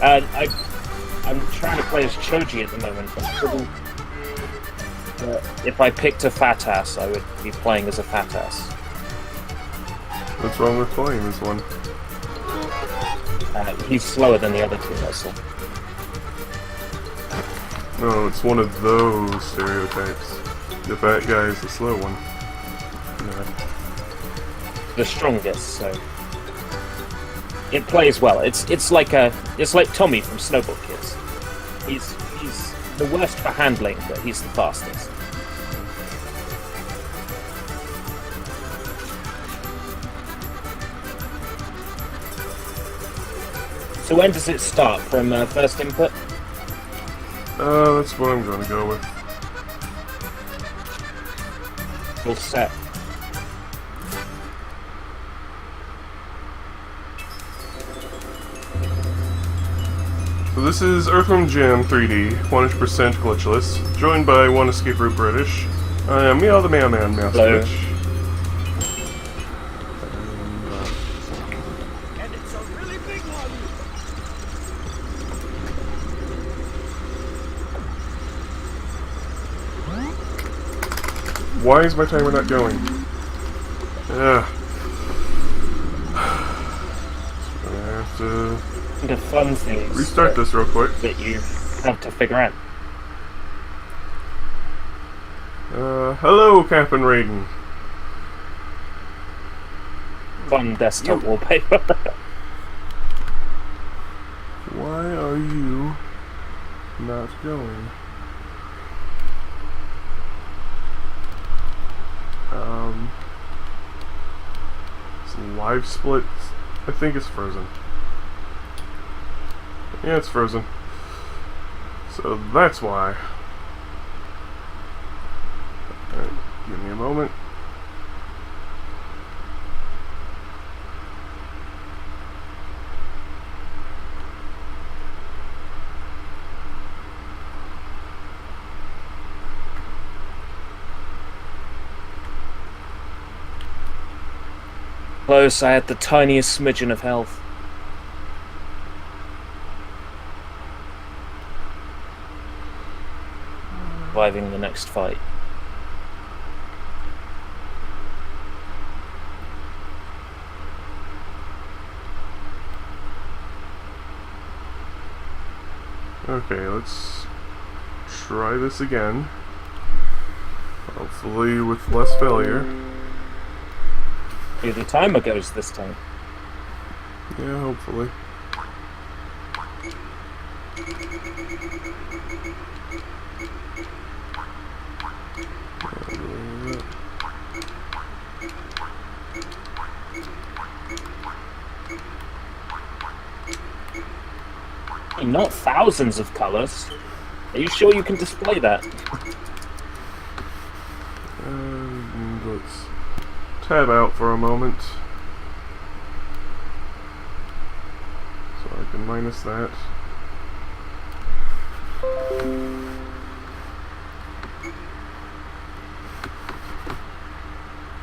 I'm trying to play as Choji at the moment. If I picked a fat ass, I would be playing as a fat ass. What's wrong with playing this one? He's slower than the other two, that's all. No, it's one of those stereotypes. The fat guy is the slow one. No. The strongest, so it plays well. It's like Tommy from Snowball Kids. He's the worst for handling, but he's the fastest. So when does it start? From first input? That's what I'm gonna go with. Full set. So this is Earthworm Jim 3D, 100% glitchless, joined by one escape route British. I am Meow the Mailman, Meowskivich. And it's a really big one. Why is my timer not going? Ugh. So I have to The fun things restart this real quick. that you have to figure out. Hello, Captain Raiden. Fun desktop wallpaper. Why are you not going? It's live split. I think it's frozen. Yeah, it's frozen. So that's why. Alright, give me a moment. Close, I had the tiniest smidgen of health. Surviving the next fight. Okay, let's try this again. Hopefully with less failure. The timer goes this time. Yeah, hopefully. Not thousands of colors. Are you sure you can display that? Let's tab out for a moment. So I can minus that.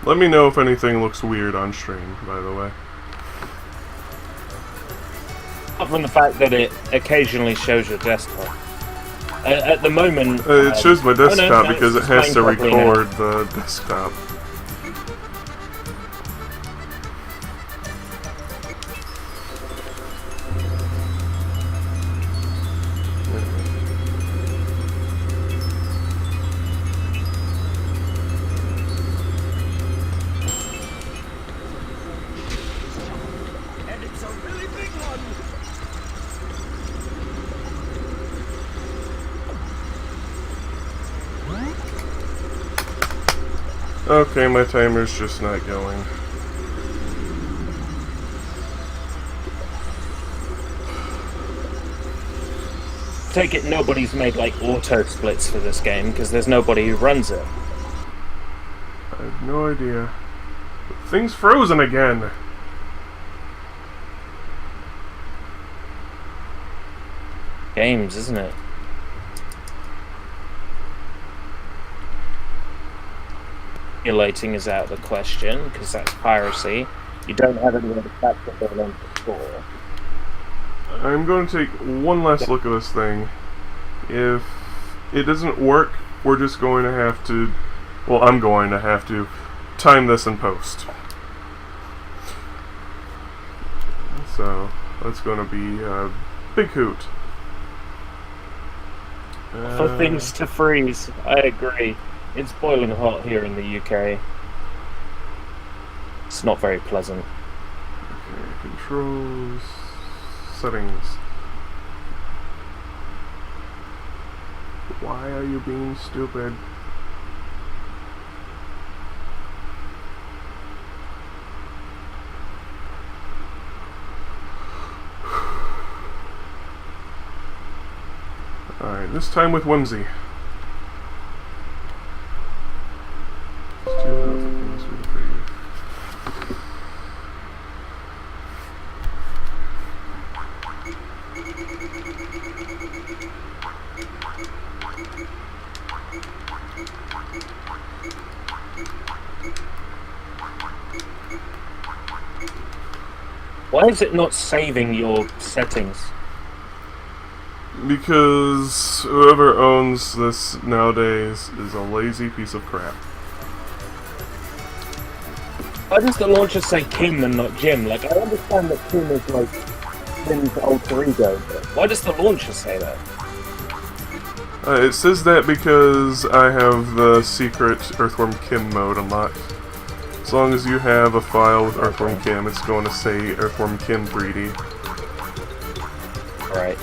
Let me know if anything looks weird on stream, by the way. Apart from the fact that it occasionally shows your desktop. At the moment... It shows my desktop because it has it's to playing properly record the desktop. And it's a really big one. Okay, my timer's just not going. Take it nobody's made like auto splits for this game because there's nobody who runs it. I have no idea. But thing's frozen again. Games, isn't it? Emulating is out of the question because that's piracy. You don't have any other factor going on before. I'm going to take one last look at this thing. If it doesn't work, we're just going to have to... Well, I'm going to have to time this in post. So, that's going to be a big hoot. For things to freeze, I agree. It's boiling hot here in the UK. It's not very pleasant. Okay, controls... Settings. Why are you being stupid? Alright, this time with whimsy. Why is it not saving your settings? Because whoever owns this nowadays is a lazy piece of crap. Why does the launcher say Kim and not Jim? Like, I understand that Kim is like Jim's alter ego, but why does the launcher say that? It says that because I have the secret Earthworm Kim mode unlocked. As long as you have a file with Earthworm Kim, it's going to say Earthworm Kim 3D. Alright.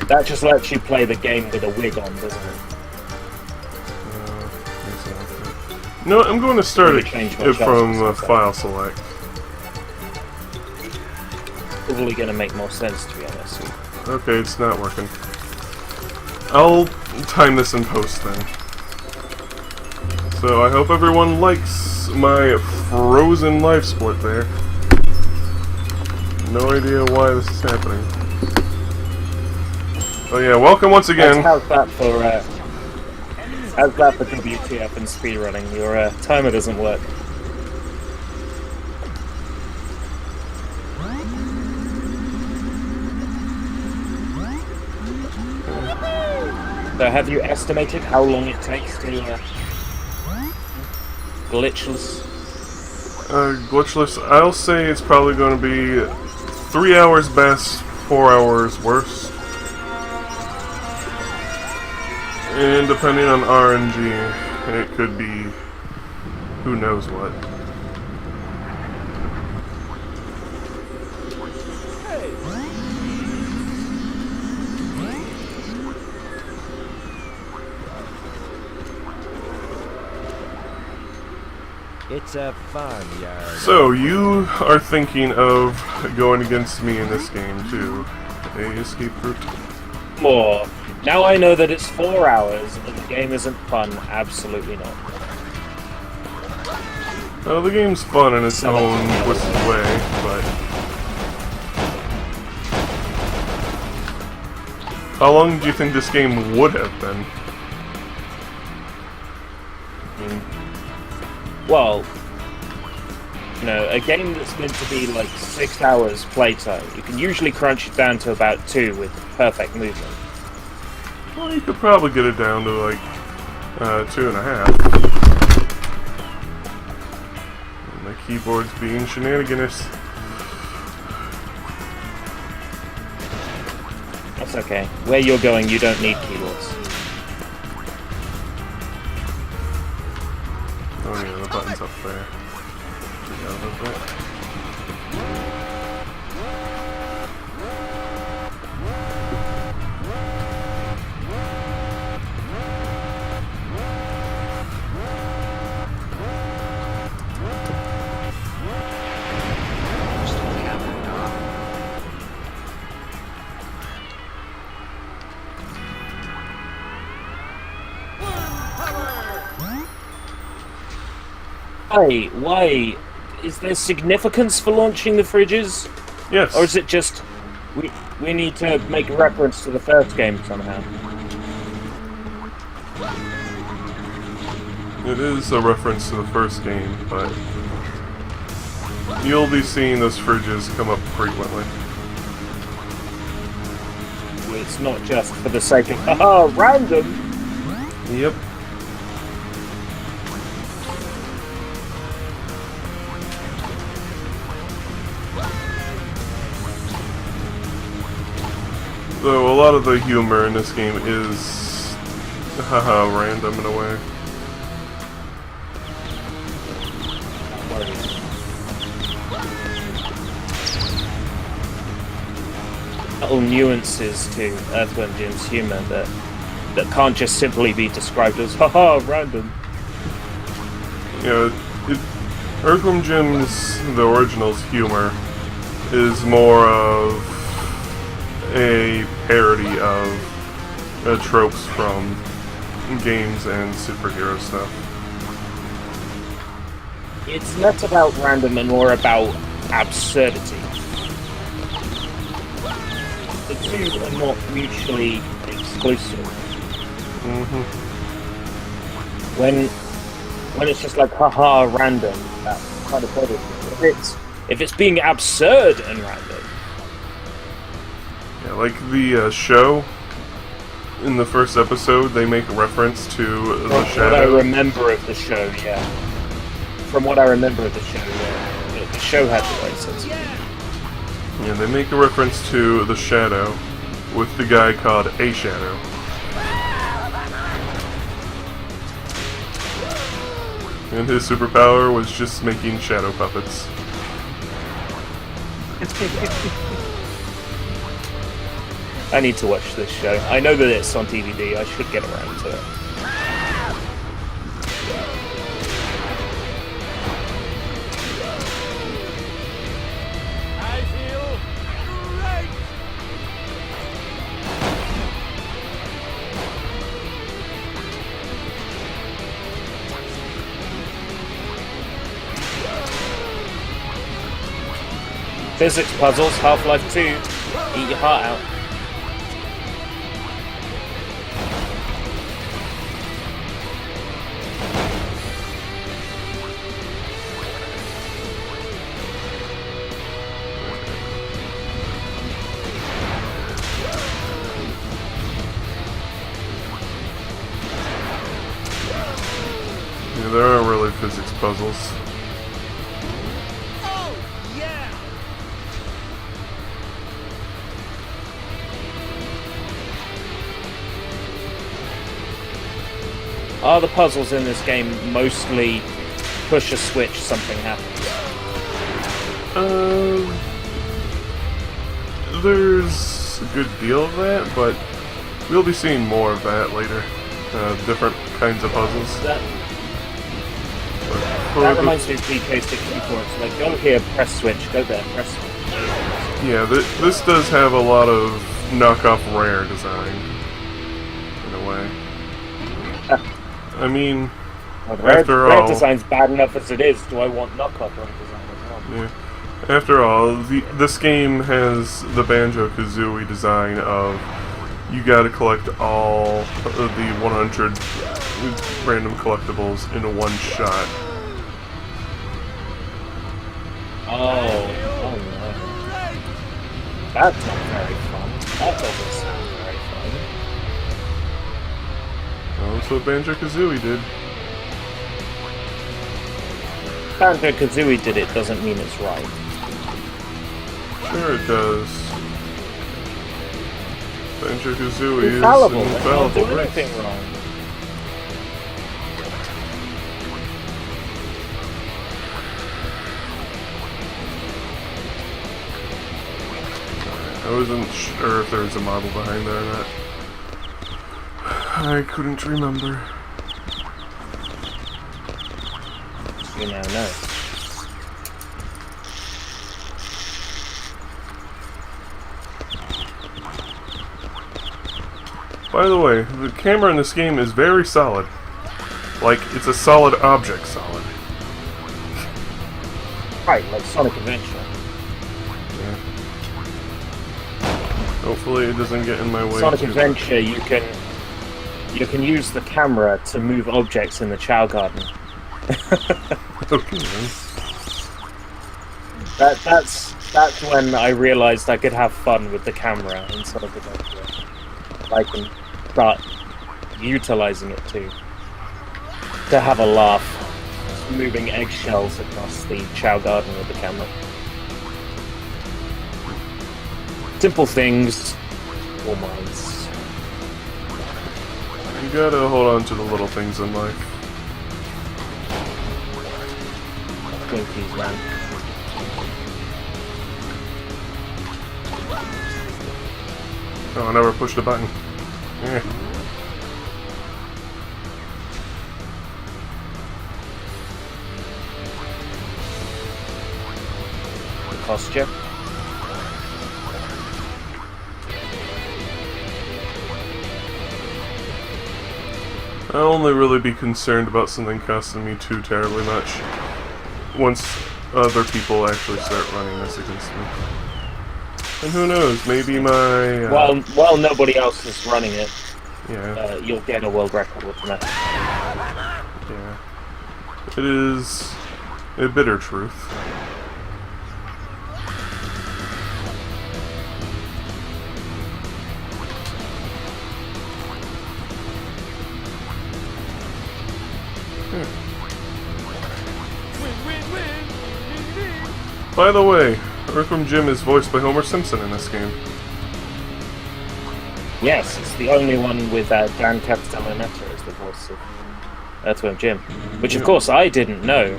That just lets you play the game with a wig on, doesn't it? No, I'm going to start it change my from file select. Probably going to make more sense, to be honest. Okay, it's not working. I'll time this in post then. So I hope everyone likes my frozen life split there. No idea why this is happening. Oh yeah, welcome once again. How's that for WTF and speedrunning? Your timer doesn't work. So have you estimated how long it takes to glitchless? Glitchless, I'll say it's probably going to be 3 hours best, 4 hours worst. And depending on RNG, it could be who knows what. It's a farmyard. So, you are thinking of going against me in this game too, a escape route? More. Now I know that it's 4 hours and the game isn't fun. Absolutely not. Well, the game's fun in its own twisted way, but... How long do you think this game would have been? Well, you know, a game that's meant to be like 6 hours playtime, you can usually crunch it down to about 2 with perfect movement. Well, you could probably get it down to like 2.5. My keyboard's being shenaniganous. That's okay. Where you're going, you don't need keyboards. Oh yeah, the button's up there. Forgot about that. Why? Is there significance for launching the fridges? Yes. Or is it just we need to make reference to the first game somehow? It is a reference to the first game, but you'll be seeing those fridges come up frequently. it's not just for the sake of random. Yep. Though a lot of the humor in this game is random in a way. Little nuances to Earthworm Jim's humor that can't just simply be described as random. Yeah, Earthworm Jim's, the original's humor, is more of a parody of tropes from games and superhero stuff. It's less about random and more about absurdity. The two are not mutually exclusive. Mm-hmm. When it's just like random, that kind of bothers me. If it's being absurd and random. Yeah, like the show, in the first episode, they make a reference to the shadow. What I remember of the show, yeah. From what I remember of the show, yeah. The show had the right sense. Yeah, they make a reference to the shadow with the guy called A Shadow. And his superpower was just making shadow puppets. I need to watch this show. I know that it's on DVD. I should get around to it. I feel great. Physics puzzles, Half-Life 2. Eat your heart out. Yeah, there are really physics puzzles. Oh, yeah. Are the puzzles in this game mostly push a switch, something happens? There's a good deal of that, but we'll be seeing more of that later. Different kinds of puzzles. That reminds me of DK64. It's like, go here, press switch, go there, press switch. Yeah, this does have a lot of knockoff Rare design, in a way. I mean, after Rare all, design's bad enough as it is. Do I want knockoff Rare design as well? yeah, after all, this game has the Banjo-Kazooie design of you gotta collect all of the 100 random collectibles in one shot. Oh no. That's not very fun. That doesn't sound very fun. Well, that's what Banjo-Kazooie did. Banjo-Kazooie did it doesn't mean it's right. Sure it does. Banjo-Kazooie is Infallible. They can't infallible, do right? anything wrong. I wasn't sure if there was a model behind there or not. I couldn't remember. You now know. By the way, the camera in this game is very solid. Like, it's a solid object solid. Right, like Sonic Adventure. Yeah. Hopefully it doesn't get in my way. Sonic too Adventure, you can use the camera to move objects in the Chow Garden. much. Okay, then. That's That's when I realized I could have fun with the camera instead of the GoPro. I can start utilizing it to have a laugh, moving eggshells across the Chow Garden with the camera. Simple things, all minds. You gotta hold on to the little things in life. Twinkies, man. Oh, I never pushed the button. Eh. Posture. I'll only really be concerned about something costing me too terribly much once other people actually start running this against me. And who knows, maybe my... While nobody else is running it, yeah. You'll get a world record with that. Yeah. It is a bitter truth. By the way, Earthworm Jim is voiced by Homer Simpson in this game. Yes, it's the only one with Dan Castellaneta as the voice of Earthworm Jim. Which, of course, I didn't know.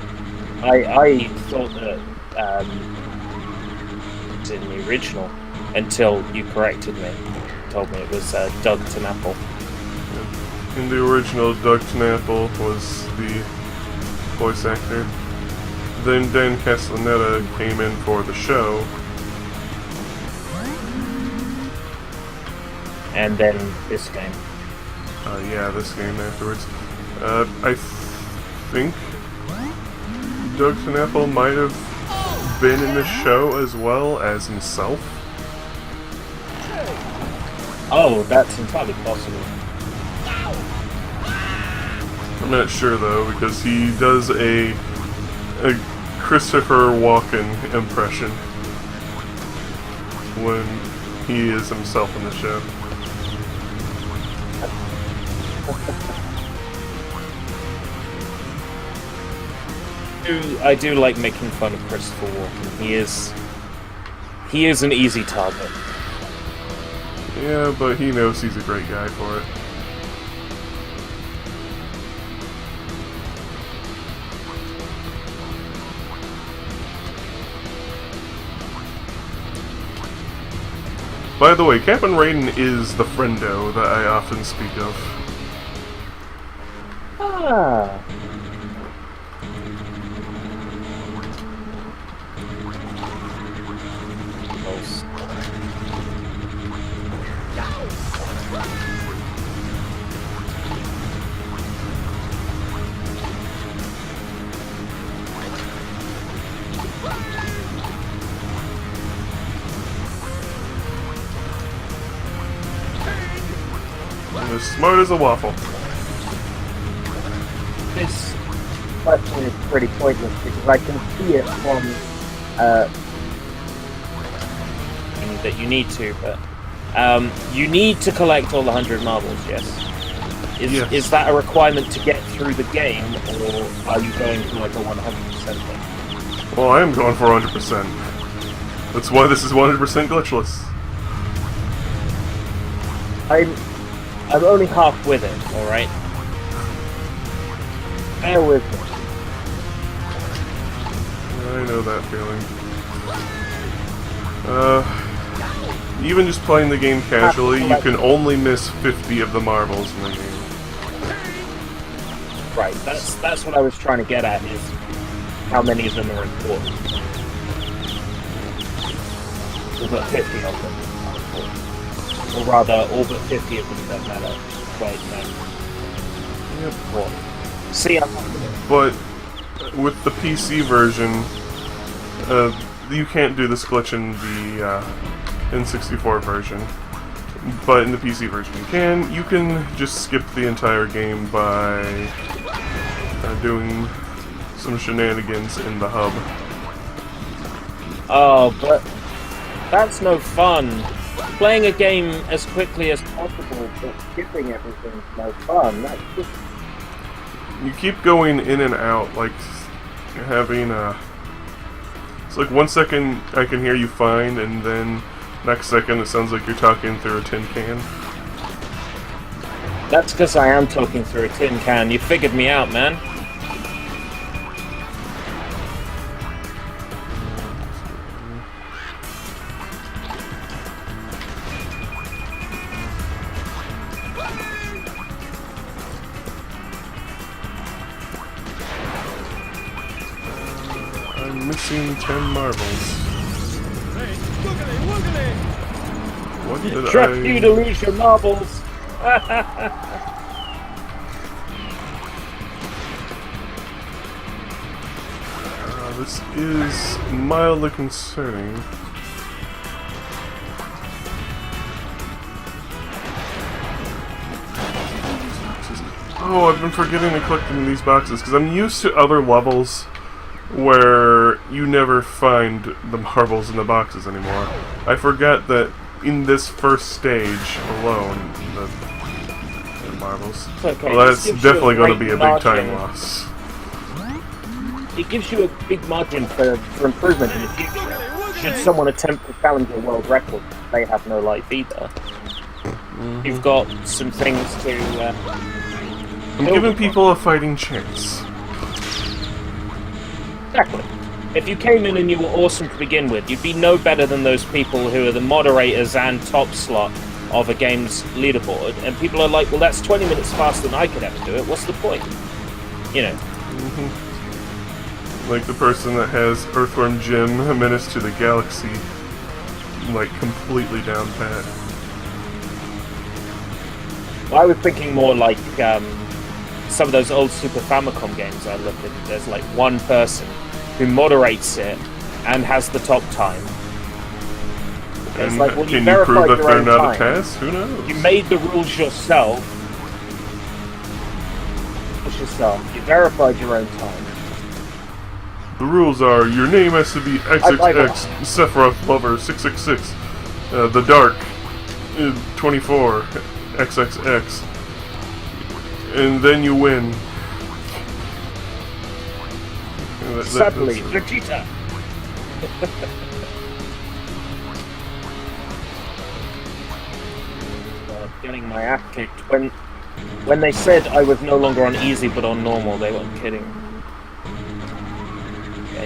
I thought that it was in the original until you corrected me. Told me it was Doug Tenapple. In the original, Doug Tenapple was the voice actor. Then Dan Castellaneta came in for the show. And then this game. Yeah, this game afterwards. I think Doug Tenapple might have been in the show as well as himself. Oh, that's entirely possible. I'm not sure though, because he does a Christopher Walken impression when he is himself in the show. I do like making fun of Christopher Walken. He is an easy target. Yeah, but he knows he's a great guy for it. By the way, Captain Raiden is the friendo that I often speak of. Ah. As smart as a waffle. This question is pretty pointless because I can see it from that you need to, but you need to collect all the 100 marbles, yes? Yes. Is that a requirement to get through the game, or are you going for like a 100% thing? Well, I am going for 100%. That's why this is 100% glitchless. I'm only half with it, alright? Bear with me. I know that feeling. Even just playing the game casually, you can only miss 50 of the marbles in the game. Right, that's what I was trying to get at, is how many of them are important. All but 50 of them are important. Or rather, all but 50 of them don't matter. Wait, no. Yep. What? See, I'm But with the PC version, you can't do this glitch in the N64 version. But in the PC version you can. You can just skip the entire game by doing some shenanigans in the hub. Oh, but that's no fun. Playing a game as quickly as possible, but skipping everything is no fun. That's just... You keep going in and out, like having a... It's like 1 second I can hear you fine, and then next second it sounds like you're talking through a tin can. That's because I am talking through a tin can. You figured me out, man. I'm missing 10 marbles. Hey, woogly, woogly! What did Trust I... you to lose your marbles. This is mildly concerning. Oh, I've been forgetting to collect them in these boxes, because I'm used to other levels where you never find the marbles in the boxes anymore. I forgot that in this first stage alone, the marbles. Okay, Well, that's definitely going to great be a big time margin. loss. It gives you a big margin for improvement in the future. Should someone attempt to challenge your world record, they have no life either. You've got some things to... I'm giving people a fighting chance. Exactly. If you came in and you were awesome to begin with, you'd be no better than those people who are the moderators and top slot of a game's leaderboard, and people are like, well, that's 20 minutes faster than I could ever do it, what's the point? You know. Like the person that has Earthworm Jim, A Menace to the Galaxy, like completely down pat. Well, I was thinking more like some of those old Super Famicom games I looked at. There's like one person who moderates it and has the top time. It's like, well, can you prove that they're not a test? Who knows? You made the rules yourself. You verified your own time. The rules are, your name has to be XXX, Sephiroth Lover 666, The Dark 24, XXX, and then you win. Suddenly, Vegeta! Getting my ass kicked. When they said I was no longer on easy but on normal, they weren't kidding. Yeah.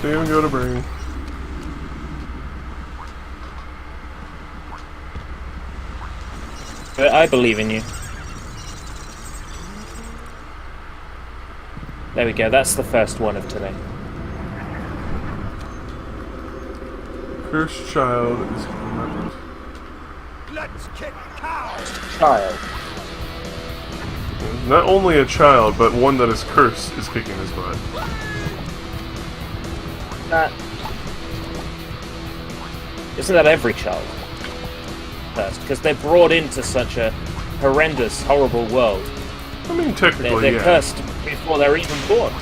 They haven't got a brain. But I believe in you. There we go, that's the first one of today. Cursed child is remembered. Let's kick cows! Child. Not only a child, but one that is cursed is kicking his butt. Isn't that every child? First, because they're brought into such a horrendous, horrible world. I mean, technically, They're yeah. cursed before they're even born.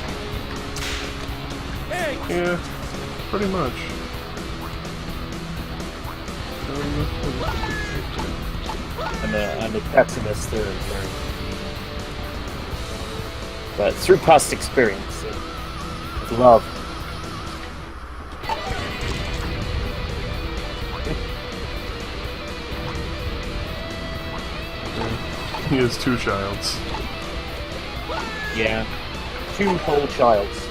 Hey! Yeah, pretty much. I'm a pessimist through and through. But through past experience, with love. He has two childs. Yeah. 2 whole childs.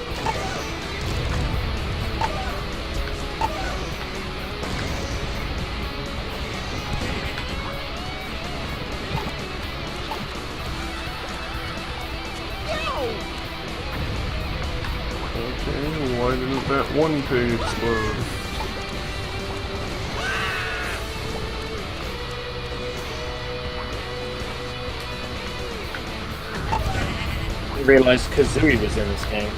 Okay, why didn't that one pig explode? I realized Kazooie was in this game.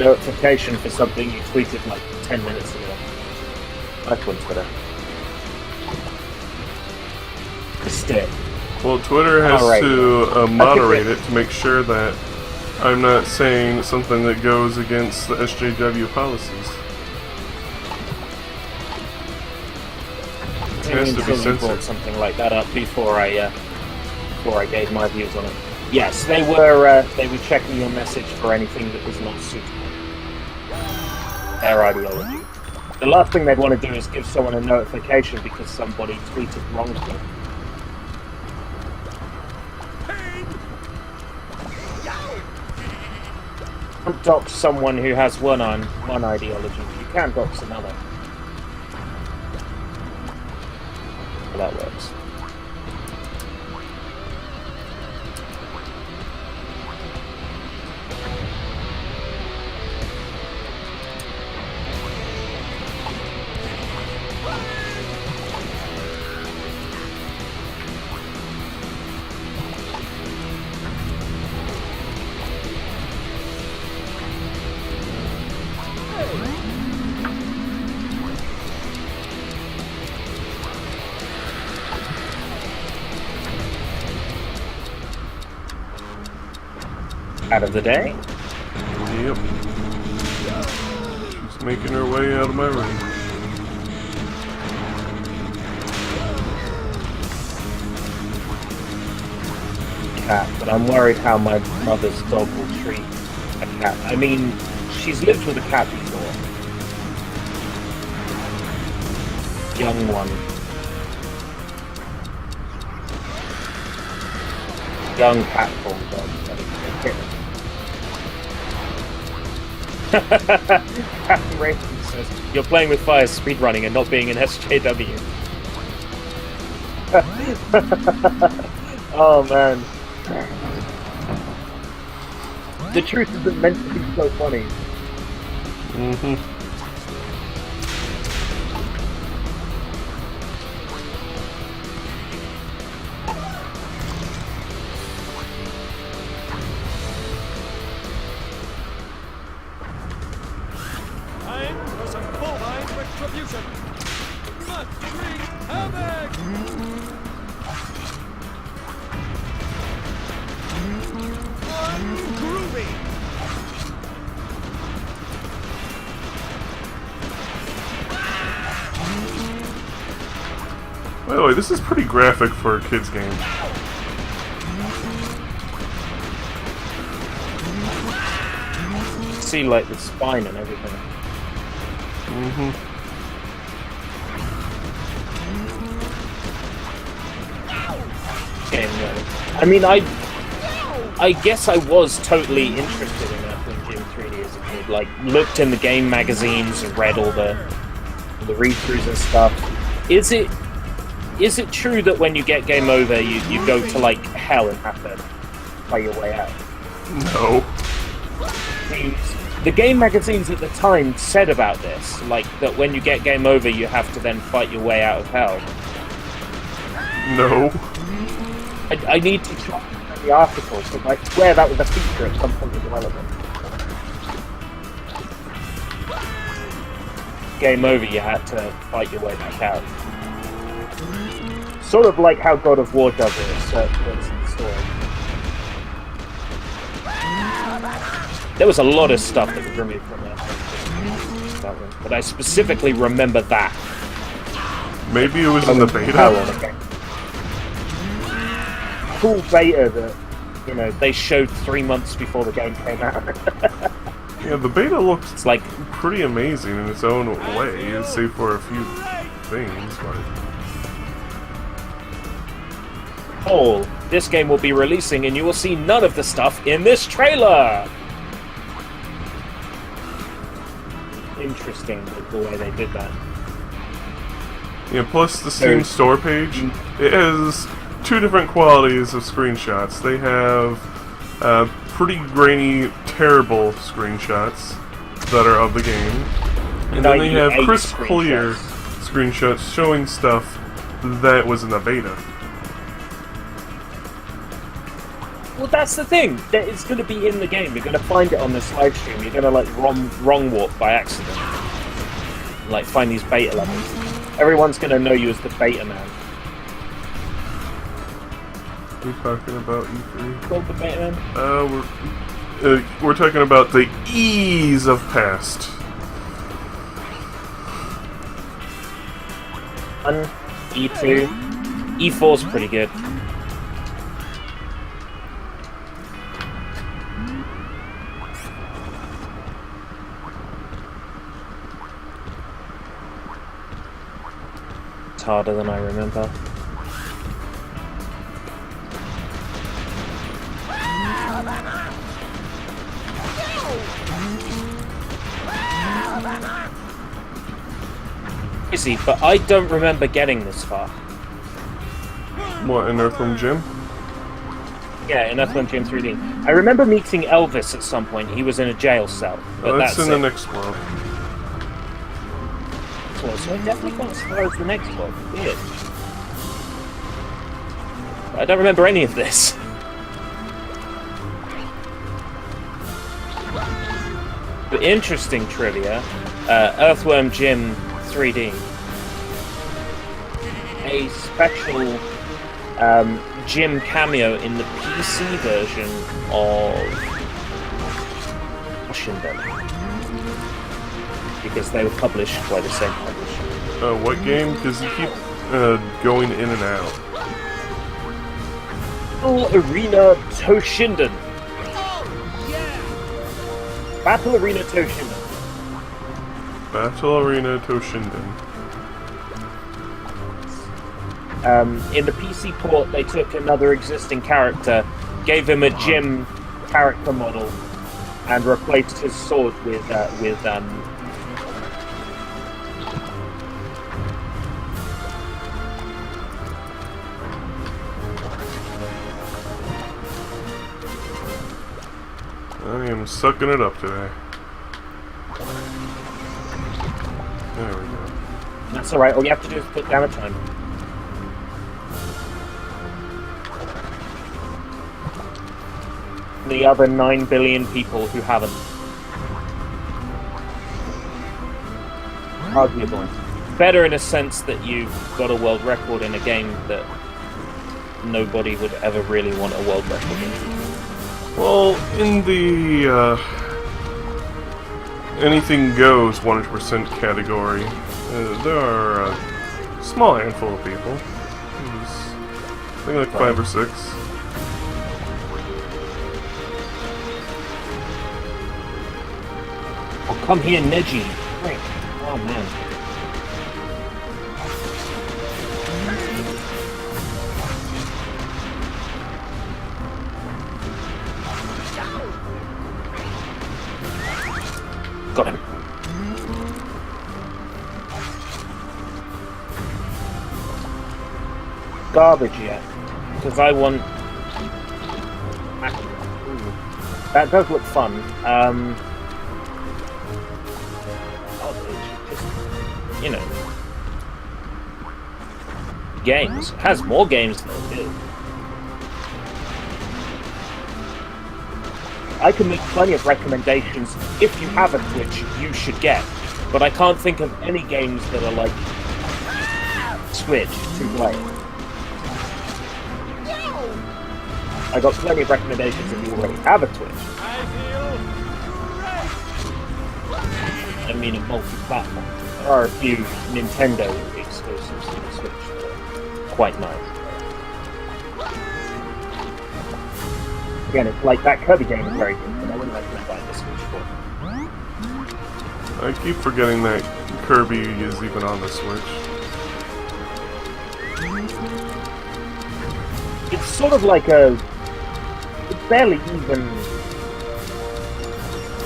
notification for something you tweeted like 10 minutes ago. That's on Twitter. Stick. Well, Twitter has to moderate it to make sure that I'm not saying something that goes against the SJW policies. It has to be censored. Brought something like that up before I gave my views on it. Yes, they were checking your message for anything that was not suitable. Their ideology. The last thing they'd want to do is give someone a notification because somebody tweeted wrongly. You can't dox someone who has one ideology. You can dox another. Well, that works. Out of the day? Yep. She's making her way out of my room. Cat, but I'm worried how my mother's dog will treat a cat. I mean, she's lived with a cat before. Young one. Young platform dog. Captain Raven says, you're playing with fire speedrunning and not being an SJW. Oh man. The truth isn't meant to be so funny. Mm-hmm. By the way, this is pretty graphic for a kid's game. See, like, the spine and everything. Mm-hmm. I mean, I guess I was totally interested in Earthworm Jim 3D as a kid. Like, looked in the game magazines and read all the read-throughs and stuff. Is it true that when you get game over, you go to, like, hell and have to play your way out? No. The game magazines at the time said about this, like, that when you get game over, you have to then fight your way out of hell. No. I need to check the articles, but I swear that was a feature at some point in development. Game over, you had to fight your way back out. Sort of like how God of War does it at certain points in the story. There was a lot of stuff that was removed from that one, but I specifically remember that. Maybe it was in the beta? Cool beta that, you know, they showed 3 months before the game came out. Yeah, the beta looks it's like pretty amazing in its own way, save for a few things, but... Paul, this game will be releasing and you will see none of the stuff in this trailer! Interesting, the way they did that. Yeah, plus the Steam store page, it has two different qualities of screenshots. They have pretty grainy, terrible screenshots that are of the game, and then they have crisp, clear screenshots showing stuff that was in the beta. Well, that's the thing. That it's going to be in the game. You're going to find it on this live stream. You're going to like wrong walk by accident. Like find these beta levels. Everyone's going to know you as the beta man. Are you talking about E3? Called the beta man? We're talking about the ease of past. E2, E4's pretty good. It's harder than I remember. Easy, but I don't remember getting this far. What, in Earthworm Jim? Yeah, in Earthworm Jim 3D. I remember meeting Elvis at some point. He was in a jail cell. But That's in the it. next world. So I definitely got as far as the next one. Weird. I don't remember any of this. But interesting trivia. Earthworm Jim 3D. A special Jim cameo in the PC version of Shinden. Because they were published by the same publisher. What game? Because you keep going in and out. Arena Toshinden. Battle Arena Toshinden. Battle Arena Toshinden. In the PC port, they took another existing character, gave him a Jim character model, and replaced his sword with I am sucking it up today. There we go. That's alright, all you have to do is put down a time. The other 9 billion people who haven't. Arguably. Better in a sense that you've got a world record in a game that nobody would ever really want a world record in. Well, in the anything goes 100% category, there are a small handful of people. I think like 5 or 6. Oh, come here, Neji. Frank. Oh, man. Got him. Garbage yet. Because I want... Ooh. That does look fun. You know, games. It has more games than it did. I can make plenty of recommendations. If you have a Twitch, you should get. But I can't think of any games that are like Switch to play. I got plenty of recommendations if you already have a Twitch. I mean, a multi-platform. There are a few Nintendo exclusives to the Switch that are quite nice. Again, it's like that Kirby game is very good, but I wouldn't recommend buying the Switch for it. I keep forgetting that Kirby is even on the Switch. It's sort of like a barely even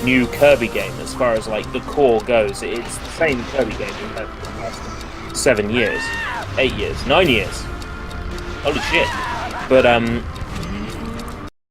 new Kirby game as far as like the core goes. It's the same Kirby game we've had for the last 7 years, 8 years, 9 years. Holy shit. But